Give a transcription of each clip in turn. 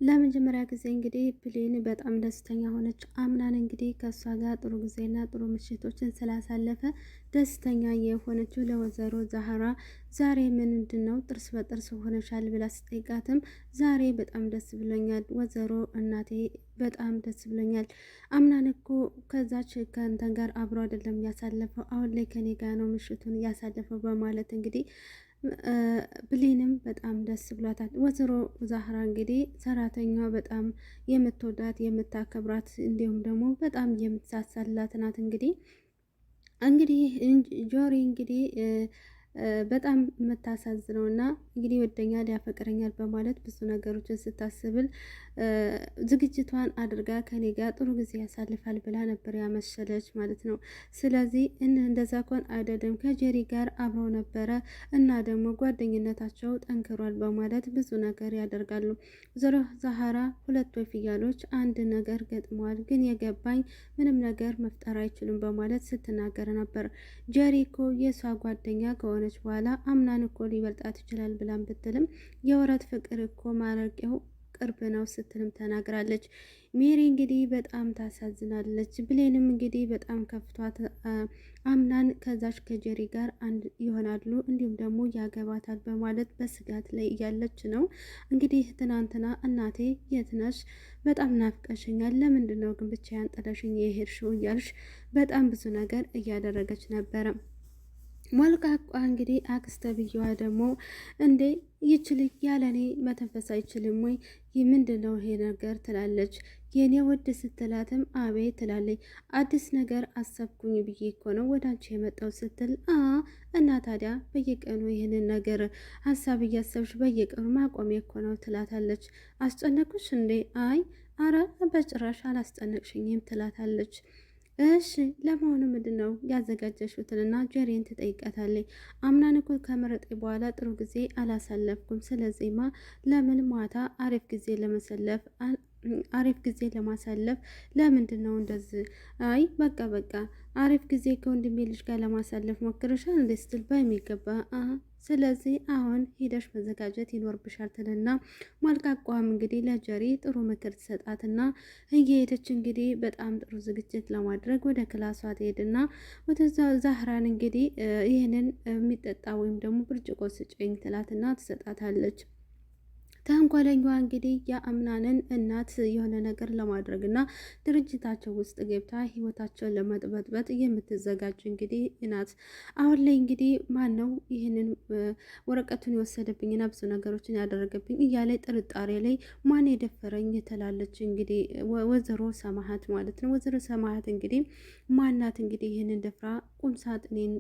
ለመጀመሪያ ጊዜ እንግዲህ ብሌን በጣም ደስተኛ ሆነች። አምናን እንግዲህ ከእሷ ጋር ጥሩ ጊዜና ጥሩ ምሽቶችን ስላሳለፈ ደስተኛ የሆነችው ለወይዘሮ ዛህራ ዛሬ ምንድን ነው ጥርስ በጥርስ ሆነሻል ብላ ስጠይቃትም ዛሬ በጣም ደስ ብሎኛል ወይዘሮ እናቴ በጣም ደስ ብሎኛል። አምናን እኮ ከዛች ከእንተን ጋር አብሮ አይደለም ያሳለፈው፣ አሁን ላይ ከኔ ጋር ነው ምሽቱን ያሳለፈው በማለት እንግዲህ ብሌንም በጣም ደስ ብሏታል። ወይዘሮ ዛህራ እንግዲህ ሰራተኛዋ በጣም የምትወዳት የምታከብራት እንዲሁም ደግሞ በጣም የምትሳሳላት ናት። እንግዲህ ጆሪ እንግዲህ በጣም የምታሳዝነው እና እንግዲህ ይወደኛል ያፈቅረኛል በማለት ብዙ ነገሮችን ስታስብል ዝግጅቷን አድርጋ ከኔ ጋር ጥሩ ጊዜ ያሳልፋል ብላ ነበር ያመሸለች ማለት ነው። ስለዚህ እንደዛ ኮን አይደለም ከጀሪ ጋር አብረው ነበረ እና ደግሞ ጓደኝነታቸው ጠንክሯል በማለት ብዙ ነገር ያደርጋሉ። ወይዘሮ ዛህራ ሁለት ወፍ ፍያሎች አንድ ነገር ገጥመዋል፣ ግን የገባኝ ምንም ነገር መፍጠር አይችሉም በማለት ስትናገር ነበር። ጀሪ እኮ የእሷ ጓደኛ ከሆነች በኋላ አምናን እኮ ሊበልጣት ይችላል ብላን ብትልም የወረት ፍቅር እኮ ማረቂያው ቅርብ ነው ስትልም ተናግራለች። ሜሪ እንግዲህ በጣም ታሳዝናለች። ብሌንም እንግዲህ በጣም ከፍቷት አምናን ከዛች ከጀሪ ጋር አንድ ይሆናሉ እንዲሁም ደግሞ ያገባታል በማለት በስጋት ላይ እያለች ነው። እንግዲህ ትናንትና እናቴ የት ነሽ? በጣም ናፍቀሽኛል፣ ለምንድን ነው ግን ብቻዬን ጥለሽኝ የሄድሽው? እያልሽ በጣም ብዙ ነገር እያደረገች ነበረ። ሞልቃቋ እንግዲህ አክስተ ብየዋ ደግሞ እንዴ ይችልኝ ያለኔ መተንፈስ አይችልም ወይ? ምንድነው ይሄ ነገር ትላለች። የኔ ውድ ስትላትም አቤት ትላለች። አዲስ ነገር አሰብኩኝ ብዬ እኮ ነው ወደ አንቺ የመጣው ስትል እና ታዲያ በየቀኑ ይህንን ነገር ሀሳብ እያሰብሽ በየቀኑ ማቆሜ እኮ ነው ትላታለች። አስጨነቁሽ እንዴ? አይ አረ በጭራሽ አላስጨነቅሽኝም ትላታለች። እሺ ለመሆኑ ምንድን ነው ያዘጋጀሽውትንና ጀሪን ትጠይቃታለች። አምናን እኮ ከመረጤ በኋላ ጥሩ ጊዜ አላሳለፍኩም። ስለዚህማ ለምን ማታ አሪፍ ጊዜ ለማሳለፍ ለምንድን ነው እንደዚህ? አይ በቃ አሪፍ ጊዜ ከወንድሜ ልጅ ጋር ለማሳለፍ ሞክረሻል እንዴ ስትል በሚገባ ስለዚህ አሁን ሄደሽ መዘጋጀት ይኖርብሻል ትልና ሟልቃቋም እንግዲህ ለጀሪ ጥሩ ምክር ትሰጣትና እየሄደች እንግዲህ በጣም ጥሩ ዝግጅት ለማድረግ ወደ ክላሷ ትሄድና ወደ ዛህራን እንግዲህ ይህንን የሚጠጣ ወይም ደግሞ ብርጭቆ ስጭኝ ትላትና ትሰጣታለች። ተንኮለኛዋ እንግዲህ የአምናንን እናት የሆነ ነገር ለማድረግ እና ድርጅታቸው ውስጥ ገብታ ህይወታቸውን ለመጥበጥበጥ የምትዘጋጅ እንግዲህ ናት። አሁን ላይ እንግዲህ ማን ነው ይህንን ወረቀቱን የወሰደብኝና ብዙ ነገሮችን ያደረገብኝ እያለ ጥርጣሬ ላይ ማን የደፈረኝ ትላለች። እንግዲህ ወይዘሮ ሰማሃት ማለት ነው። ወይዘሮ ሰማሃት እንግዲህ ማናት እንግዲህ ይህንን ደፍራ ቁምሳጥኔን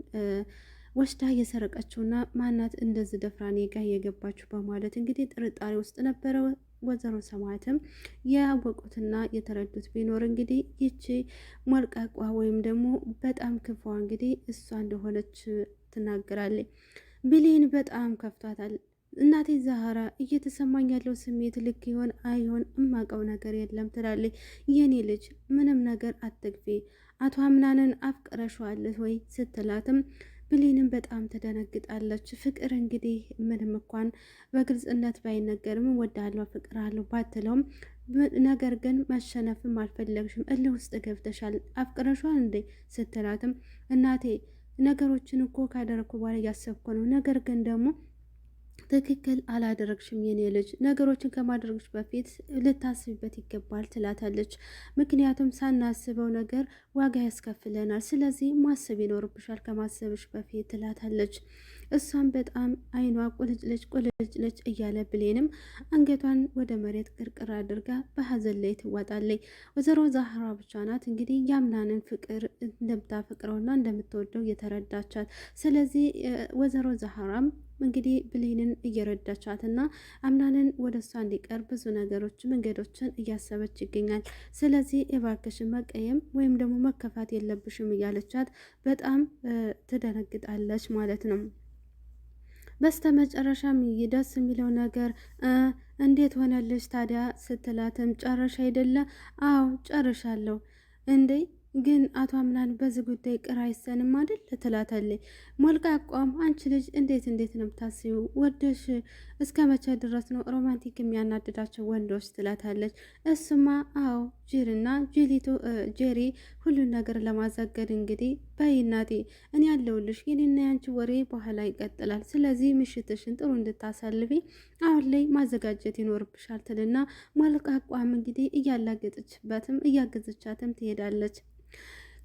ወስዳ የሰረቀችውና ማናት እንደዚህ ደፍራኔ ጋር የገባችው በማለት እንግዲህ ጥርጣሬ ውስጥ ነበረ። ወይዘሮ ሰማያትም ያወቁትና የተረዱት ቢኖር እንግዲህ ይቺ ሞልቃቋ ወይም ደግሞ በጣም ክፏ እንግዲህ እሷ እንደሆነች ትናገራለች። ብሌን በጣም ከፍቷታል። እናቴ ዛህራ እየተሰማኝ ያለው ስሜት ልክ ይሆን አይሆን እማቀው ነገር የለም ትላለች። የኔ ልጅ ምንም ነገር አትግፊ፣ አቶ አምናንን አፍቅረሽዋለህ ወይ ስትላትም ብሌንም በጣም ትደነግጣለች። ፍቅር እንግዲህ ምንም እንኳን በግልጽነት ባይነገርም ወዳለው ፍቅር አለው ባትለውም ነገር ግን መሸነፍም አልፈለግሽም፣ እልህ ውስጥ ገብተሻል፣ አፍቅረሻል እንዴ ስትላትም እናቴ ነገሮችን እኮ ካደረግኩ በኋላ እያሰብኩ ነው፣ ነገር ግን ደግሞ ትክክል አላደረግሽም የኔ ልጅ፣ ነገሮችን ከማድረግሽ በፊት ልታስብበት ይገባል ትላታለች። ምክንያቱም ሳናስበው ነገር ዋጋ ያስከፍለናል፣ ስለዚህ ማሰብ ይኖርብሻል ከማሰብሽ በፊት ትላታለች። እሷም በጣም አይኗ ቁልጭልጭ እያለ ብሌንም አንገቷን ወደ መሬት ቅርቅር አድርጋ በሀዘን ላይ ትዋጣለች። ወይዘሮ ዛህራ ብቻ ናት እንግዲህ ያምናንን ፍቅር እንደምታፈቅረውና እንደምትወደው እየተረዳቻት። ስለዚህ ወይዘሮ ዛህራም እንግዲህ ብሌንን እየረዳቻትና አምናንን ወደ እሷ እንዲቀርብ ብዙ መንገዶችን እያሰበች ይገኛል። ስለዚህ እባክሽን መቀየም ወይም ደግሞ መከፋት የለብሽም እያለቻት በጣም ትደነግጣለች ማለት ነው። በስተመጨረሻም ደስ የሚለው ነገር እንዴት ሆነልሽ ታዲያ ስትላትም ጨረሻ አይደለ? አዎ ጨርሻለሁ። እንዴ ግን አቶ አምናን በዚህ ጉዳይ ቅር አይሰንም አይደል ትላታለች። ሞልቃቋም አንቺ ልጅ እንዴት ነው የምታስቢው? ወደሽ እስከ መቼ ድረስ ነው ሮማንቲክ የሚያናድዳቸው ወንዶች ትላታለች። እሱማ አዎ ጅልና ጅሊቱ ጄሪ ሁሉን ነገር ለማዛገድ እንግዲህ በይ እናቴ እኔ ያለሁልሽ፣ የኔና ያንቺ ወሬ በኋላ ይቀጥላል። ስለዚህ ምሽትሽን ጥሩ እንድታሳልፊ አሁን ላይ ማዘጋጀት ይኖርብሻል ትልና ሞልቃቋም እንግዲህ እያላገጠችበትም እያገዘቻትም ትሄዳለች።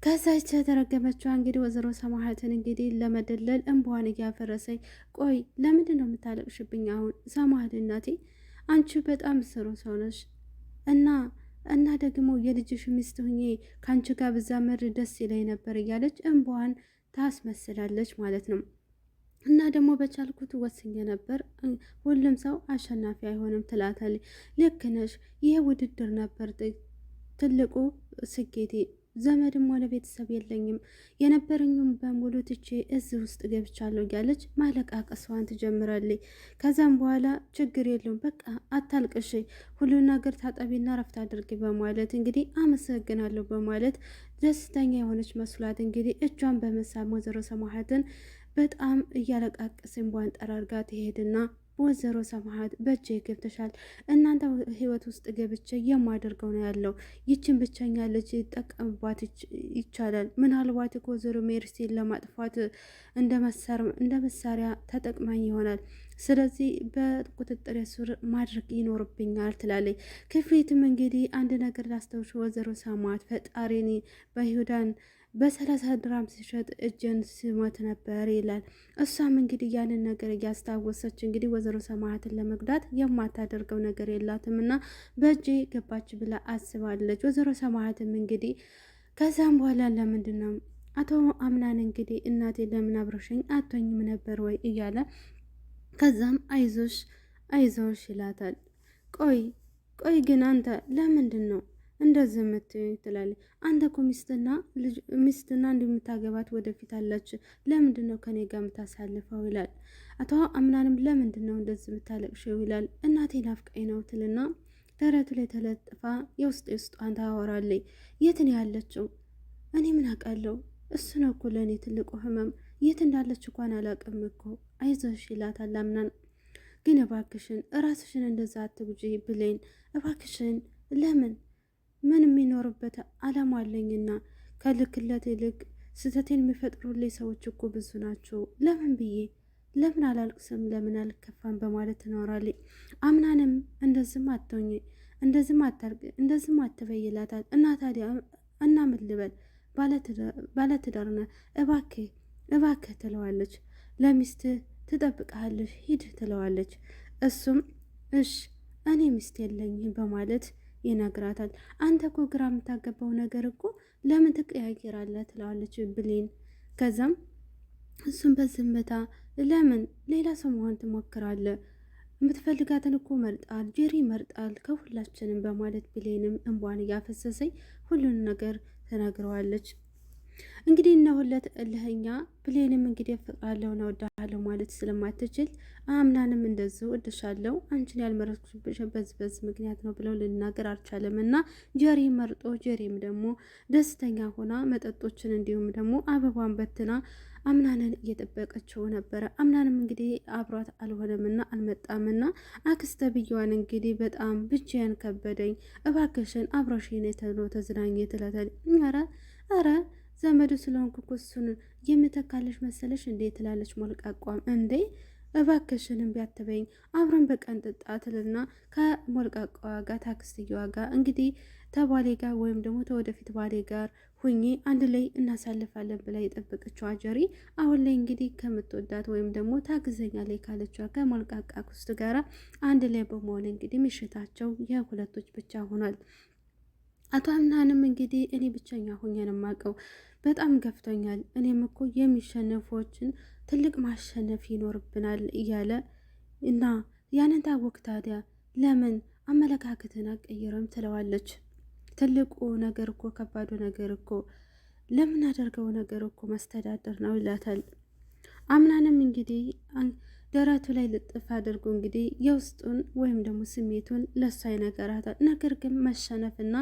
ከዛች የተረገመችዋ እንግዲህ ወይዘሮ ሰማሃትን እንግዲህ ለመደለል እንባዋን እያፈረሰኝ፣ ቆይ ለምንድን ነው የምታለቅሽብኝ? አሁን ሰማሃት እናቴ አንቺ በጣም ስሩ ሰው ነሽ እና ደግሞ የልጅሽ ሚስት ሁኜ ከአንቺ ጋር ብዛመድ ደስ ይለኝ ነበር እያለች እንባዋን ታስመስላለች ማለት ነው። እና ደግሞ በቻልኩት ወስኜ ነበር፣ ሁሉም ሰው አሸናፊ አይሆንም ትላታለች። ልክ ነሽ፣ ይህ ውድድር ነበር ትልቁ ስኬቴ። ዘመድም ሆነ ቤተሰብ የለኝም፣ የነበረኝም በሙሉ ትቼ እዚህ ውስጥ ገብቻለሁ እያለች ማለቃቀስዋን ትጀምራለች። ከዛም በኋላ ችግር የለውም በቃ አታልቅሽ፣ ሁሉን ነገር ታጠቢና ረፍት አድርጊ በማለት እንግዲህ አመሰግናለሁ በማለት ደስተኛ የሆነች መስሏት እንግዲህ እጇን በመሳም ወይዘሮ ሰማሃትን በጣም እያለቃቀስን እንቧን ጠራርጋ ትሄድና ወይዘሮ ሰማሃት በእጄ ገብተሻል፣ እናንተ ህይወት ውስጥ ገብቼ የማደርገው ነው ያለው። ይችን ብቸኛ ልጅ ጠቀምባት ይቻላል። ምናልባት ወይዘሮ ሜርሲን ለማጥፋት እንደ መሳሪያ ተጠቅማኝ ይሆናል። ስለዚህ በቁጥጥር ስር ማድረግ ይኖርብኛል ትላለች። ክፍሪትም እንግዲህ አንድ ነገር ላስታውሽ ወይዘሮ ሰማሃት፣ ፈጣሪኒ በይሁዳን በ30 ድራም ሲሸጥ እጅን ስሞት ነበር ይላል። እሷም እንግዲህ ያንን ነገር እያስታወሰች እንግዲህ ወይዘሮ ሰማሃትን ለመጉዳት የማታደርገው ነገር የላትም እና በእጄ ገባች ብላ አስባለች ወይዘሮ ሰማሃትም እንግዲህ ከዛም በኋላ ለምንድን ነው አቶ አምናን እንግዲህ እናቴ ለምን አብረሽኝ አቶኝም ነበር ወይ እያለ ከዛም አይዞሽ ይላታል። ቆይ ግን አንተ ለምንድን ነው እንደዚህ የምትይኝ ትላለች። አንተ እኮ ሚስትና እንደምታገባት ወደፊት አለች፣ ለምንድን ነው ከኔ ጋር የምታሳልፈው ይላል። አቶ አምናንም ለምንድን ነው እንደዚህ የምታለቅሽው ይላል። እናቴ ናፍቃኝ ነው ትልና ደረቱ ላይ ተለጥፋ የውስጧን ታወራለች። የት ነው ያለችው? እኔ ምን አውቃለሁ? እሱ ነው እኮ ለእኔ ትልቁ ህመም። የት እንዳለች እንኳን አላውቅም እኮ አይዞሽ ይላታል አምናን። ግን እባክሽን እራስሽን እንደዛ አትጉጂ ብሌን፣ እባክሽን ለምን ምን የሚኖርበት አላማ አለኝና ከልክለት ይልቅ ስህተቴን የሚፈጥሩልኝ ሰዎች እኮ ብዙ ናቸው። ለምን አላልቅስም? ለምን አልከፋም? በማለት ትኖራለች። አምናንም እንደዝም አትሆኝ፣ እንደዝም አታርቅ፣ እንደዝም አትበይላታል። እና ታዲያ እና ምን ልበል? ባለትዳር ነህ፣ እባክህ ትለዋለች። ለሚስትህ ትጠብቃለች፣ ሂድ ትለዋለች። እሱም እሽ እኔ ሚስት የለኝም በማለት ይነግራታል። አንተ እኮ ግራ የምታገባው ነገር እኮ ለምን ትቀያየራለህ? ትለዋለች ብሌን። ከዛም እሱም በዝምታ ለምን ሌላ ሰው መሆን ትሞክራለህ? የምትፈልጋትን እኮ መርጣል፣ ጄሪ መርጣል ከሁላችንም በማለት ብሌንም እንቧን እያፈሰሰኝ ሁሉን ነገር ትነግረዋለች። እንግዲህ እነሁለት እልህኛ ብሌንም እንግዲህ እፈቅራለሁ ነው እወድሃለሁ ማለት ስለማትችል አምናንም እንደዚሁ እወድሻለሁ አንቺን ያልመረጥኩሽ በዚህ ምክንያት ነው ብለው ልናገር አልቻለም እና ጀሪ መርጦ ጀሪም ደግሞ ደስተኛ ሆና መጠጦችን እንዲሁም ደግሞ አበባን በትና አምናንን እየጠበቀችው ነበረ። አምናንም እንግዲህ አብሯት አልሆነምና አልመጣምና አክስተ ብያዋን እንግዲህ በጣም ብቻዬን ከበደኝ፣ እባክሽን አብረሽኝ ተብሎ ተዝናኝ ትላታለች። ኧረ ዘመዱ ስለሆንኩ እኮ እሱን የምተካለሽ መሰለሽ እንዴ ትላለች ሞልቃቋም። እንዴ እባክሽንም ቢያትበኝ አብረን በቀን ጥጣ ትልና ከሞልቃቋዋ ጋር ታክስትየዋ ጋር እንግዲህ ተባሌ ጋር ወይም ደግሞ ተወደፊት ባሌ ጋር ሁኜ አንድ ላይ እናሳልፋለን ብላ የጠበቀችው ጀሪ አሁን ላይ እንግዲህ ከምትወዳት ወይም ደግሞ ታግዘኛለች ካለችዋ ከሞልቃቃ ኩስት ጋራ አንድ ላይ በመሆን እንግዲህ ምሽታቸው የሁለቶች ብቻ ሆኗል። አቶ አምናንም እንግዲህ እኔ ብቸኛ ሆኜ ነው የማውቀው፣ በጣም ገፍቶኛል። እኔም እኮ የሚሸነፎችን ትልቅ ማሸነፍ ይኖርብናል እያለ እና ያንን ታወቅ ታዲያ ለምን አመለካከትን አቀይረም ትለዋለች። ትልቁ ነገር እኮ ከባዱ ነገር እኮ ለምን አደርገው ነገር እኮ መስተዳደር ነው ይላታል። አምናንም እንግዲህ ደረቱ ላይ ልጥፍ አድርጎ እንግዲህ የውስጡን ወይም ደግሞ ስሜቱን ለሷ ይነገራታል። ነገር ግን መሸነፍና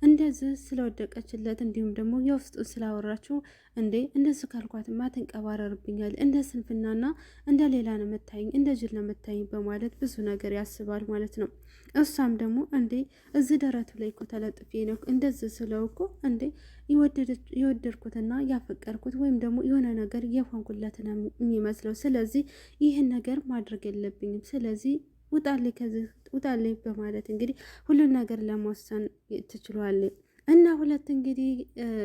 እንደዚህ ስለወደቀችለት እንዲሁም ደግሞ የውስጡን ስላወራችው እንዴ እንደዚህ ካልኳትማ ትንቀባረርብኛል፣ እንደ ስንፍናና እንደ ሌላ ነው የምታይኝ፣ እንደ ጅል ነው የምታይኝ በማለት ብዙ ነገር ያስባል ማለት ነው። እሷም ደግሞ እንዴ እዚህ ደረቱ ላይ እኮ ተለጥፌ ነው እንደዚህ ስለው እኮ እንዴ የወደድኩትና ያፈቀርኩት ወይም ደግሞ የሆነ ነገር የሆንኩለት ነው የሚመስለው። ስለዚህ ይህን ነገር ማድረግ የለብኝም። ስለዚህ ውጣሌ ከዚህ ውጣሌ በማለት እንግዲህ ሁሉን ነገር ለመወሰን ትችሏለች። እና ሁለት እንግዲህ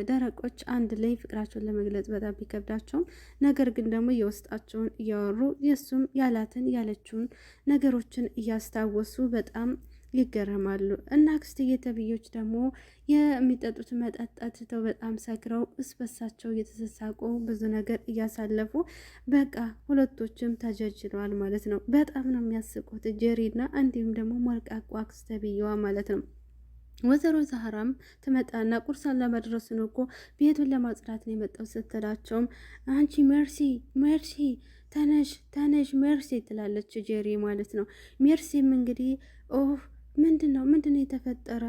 ደረቆች አንድ ላይ ፍቅራቸውን ለመግለጽ በጣም ቢከብዳቸውም ነገር ግን ደግሞ የውስጣቸውን እያወሩ የእሱም ያላትን ያለችውን ነገሮችን እያስታወሱ በጣም ይገረማሉ። እና አክስትዬ ተብዮች ደግሞ የሚጠጡት መጠጥ ጠጥተው በጣም ሰክረው እስበሳቸው እየተሰሳቁ ብዙ ነገር እያሳለፉ በቃ ሁለቶችም ተጀጅለዋል ማለት ነው። በጣም ነው የሚያስቁት ጀሪና እንዲሁም ደግሞ ሞልቃቋ አክስት ተብዬዋ ማለት ነው። ወይዘሮ ዛህራም ትመጣና ቁርሳን ለመድረስ ነው እኮ ቤቱን ለማጽዳት ነው የመጣው ስትላቸውም አንቺ ሜርሲ ተነሽ ተነሽ ሜርሲ ትላለች ጄሪ ማለት ነው። ሜርሲም እንግዲህ ኦህ ምንድን ነው የተፈጠረ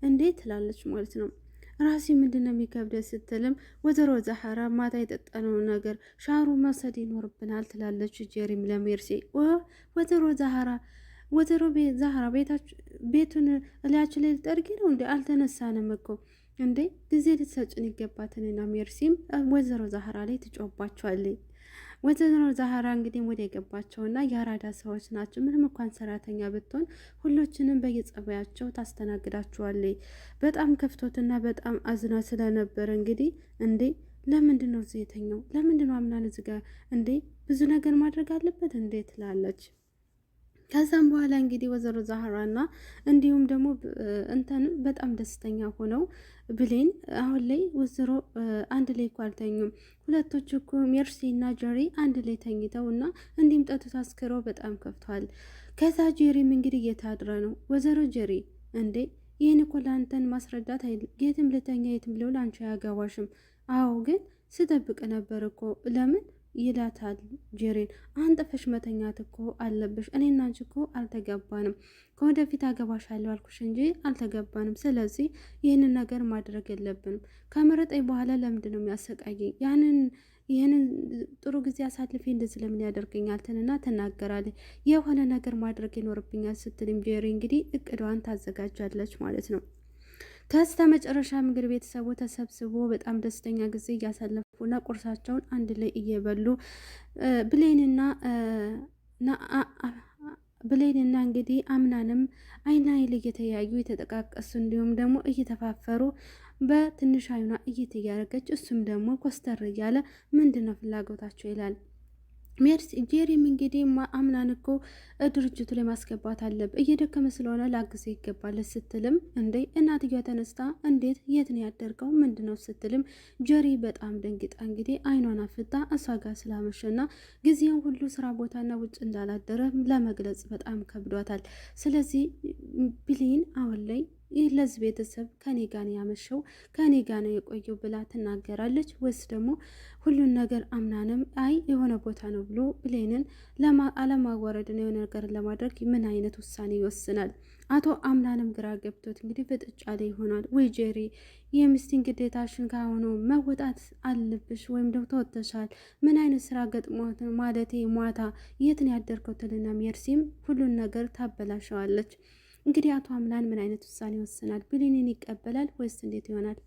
እንዴ ትላለች ማለት ነው። ራሴ ምንድን ነው የሚከብደ ስትልም ወይዘሮ ዛህራ ማታ የጠጣነው ነገር ሻሩ መውሰድ ይኖርብናል ትላለች ጄሪም ለሜርሲ ወይዘሮ ዛህራ ቤቱን እላያችን ላይ ልጠርጊ ነው እንዴ? አልተነሳንም እኮ እንዴ ጊዜ ልትሰጭን ይገባትንና ሜርሲም ወይዘሮ ዛህራ ላይ ትጮባቸዋለች። ወይዘሮ ዛህራ እንግዲህ ወደ የገባቸውና የአራዳ ሰዎች ናቸው። ምንም እንኳን ሰራተኛ ብትሆን ሁሎችንም በየጸባያቸው ታስተናግዳቸዋለች። በጣም ከፍቶትና በጣም አዝና ስለነበረ እንግዲህ እንዴ ለምንድን ነው እዚህ የተኛው? ለምንድን ነው አምናን እዚህ ጋር እንዴ ብዙ ነገር ማድረግ አለበት እንዴ ትላለች። ከዛም በኋላ እንግዲህ ወይዘሮ ዛህራና እንዲሁም ደግሞ እንተንም በጣም ደስተኛ ሆነው ብሌን አሁን ላይ ወይዘሮ አንድ ላይ እኮ አልተኙም። ሁለቶች እኮ ሜርሲ እና ጀሪ አንድ ላይ ተኝተው እና እንዲሁም ጠጥቶ አስክረው በጣም ከፍቷል። ከዛ ጀሪም እንግዲህ እየታድረ ነው። ወይዘሮ ጀሪ እንዴ ይህን እኮ ለአንተን ማስረዳት የትም ልተኛ የትም ልውል አንቺ አያገባሽም። አዎ ግን ስጠብቅ ነበር እኮ ለምን ይላታል ጄሪን። አንጥፈሽ መተኛት እኮ አለብሽ። እኔና አንቺ እኮ አልተገባንም። ከወደፊት አገባሻለሁ አልኩሽ እንጂ አልተገባንም። ስለዚህ ይህንን ነገር ማድረግ የለብንም። ከምረጠኝ በኋላ ለምንድን ነው የሚያሰቃየኝ? ይህንን ጥሩ ጊዜ አሳልፌ እንደዚህ ለምን ያደርገኛል? ትንና ትናገራለች። የሆነ ነገር ማድረግ ይኖርብኛል ስትልም ጄሪ እንግዲህ እቅዷን ታዘጋጃለች ማለት ነው። ከስተ መጨረሻ ምግብ ቤተሰቡ ተሰብስቦ በጣም ደስተኛ ጊዜ እያሳለፉና ቁርሳቸውን አንድ ላይ እየበሉ ብሌንና እንግዲህ አምናንም አይን አይል እየተያዩ የተጠቃቀሱ እንዲሁም ደግሞ እየተፋፈሩ በትንሽ አይኗ እየተያረገች እሱም ደግሞ ኮስተር እያለ ምንድን ነው ፍላጎታቸው ይላል። ጄሪም እንግዲህ አምናን እኮ ድርጅቱ ላይ ማስገባት አለብ እየደከመ ስለሆነ ላግዘ ይገባል ስትልም እንዴ እናትየው ተነስታ እንዴት የት ነው ያደርገው ምንድን ነው ስትልም ጄሪ በጣም ደንግጣ እንግዲህ አይኗን አፍታ እሷ ጋር ስላመሸና ጊዜውን ሁሉ ስራ ቦታና ውጭ እንዳላደረ ለመግለጽ በጣም ከብዷታል። ስለዚህ ብሌን አሁን ላይ ይህ ለዚህ ቤተሰብ ከኔ ጋር ነው ያመሸው ከኔ ጋር ነው የቆየው ብላ ትናገራለች። ወይስ ደግሞ ሁሉን ነገር አምናንም አይ የሆነ ቦታ ነው ብሎ ብሌንን አለማዋረድና የሆነ ነገር ለማድረግ ምን አይነት ውሳኔ ይወስናል? አቶ አምናንም ግራ ገብቶት እንግዲህ ፍጥጫ ላይ ይሆናል። ወይ ጄሪ የሚስቲን ግዴታሽን ካሁኑ መወጣት አለብሽ ወይም ደግሞ ተወጥተሻል። ምን አይነት ስራ ገጥሞት ማለቴ ሟታ የት ነው ያደርከው ትልና ሜርሲም ሁሉን ነገር ታበላሸዋለች። እንግዲህ አቶ አምናን ምን አይነት ውሳኔ ይወስናል? ብሌንን ይቀበላል ወይስ እንዴት ይሆናል?